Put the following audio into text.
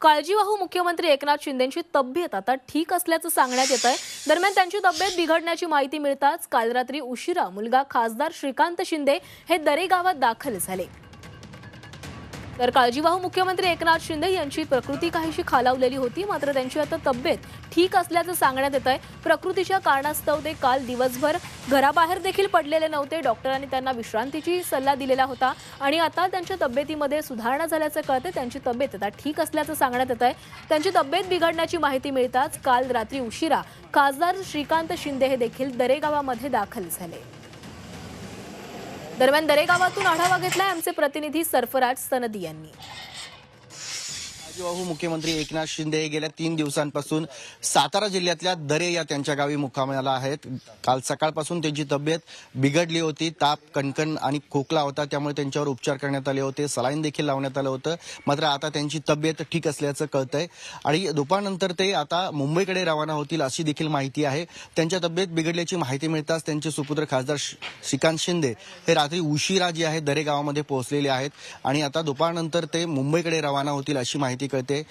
काळजीवाहू मुख्यमंत्री एकनाथ शिंदेंची तब्येत आता ठीक असल्याचं सांगण्यात येत आहे। दरम्यान त्यांची तब्येत बिघडण्याची माहिती मिळताच काल रात्री उशिरा मुलगा खासदार श्रीकांत शिंदे हे दरे गावात दाखल झाले। तर काळजीवाहू मुख्यमंत्री एकनाथ शिंदे यांची प्रकृती काहीशी खालावलेली होती, मात्र त्यांची आता तब्येत ठीक असल्याचं सांगण्यात येत आहे। प्रकृतीच्या कारणास्तव ते काल दिवसभर घराबाहेर देखील पडलेले नव्हते। डॉक्टरांनी त्यांना विश्रांतीची सल्ला दिलेला होता आणि आता त्यांच्या तब्येतीमध्ये सुधारणा झाल्याचं कळते। त्यांची तब्येत आता ठीक असल्याचं सांगण्यात येत आहे। त्यांची तब्येत बिघडण्याची माहिती मिळताच काल रात्री उशिरा खासदार श्रीकांत शिंदे हे देखील दरे गावामध्ये दाखल झाले। दरम्यान दरे गावातून आढावा घेतलाय आमचे प्रतिनिधी सरफराज सनदी यांनी। काळजीवाहू मुख्यमंत्री एकनाथ शिंदे हे गेल्या 3 दिवसांपासून सातारा जिल्ह्यातल्या दरे या त्यांच्या गावी मुक्कामाला आहेत। काल सकाळपासून त्यांची तब्येत बिघडली होती। ताप, कणकण आणि खोकला होता, त्यामुळे त्यांच्यावर उपचार करण्यात आले होते, सलाईन देखील लावण्यात आलं होतं। मात्र आता त्यांची तब्येत ठीक असल्याचं कळतंय आणि दुपारनंतर ते आता मुंबईकडे रवाना होतील अशी देखील माहिती आहे। त्यांच्या तब्येत बिघडल्याची माहिती मिळताच त्यांचे सुपुत्र खासदार श्रीकांत शिंदे हे रात्री उशिरा जे आहे दरे गावामध्ये पोहोचलेले आहेत आणि आता दुपारनंतर ते मुंबईकडे रवाना होतील अशी माहिती कळते।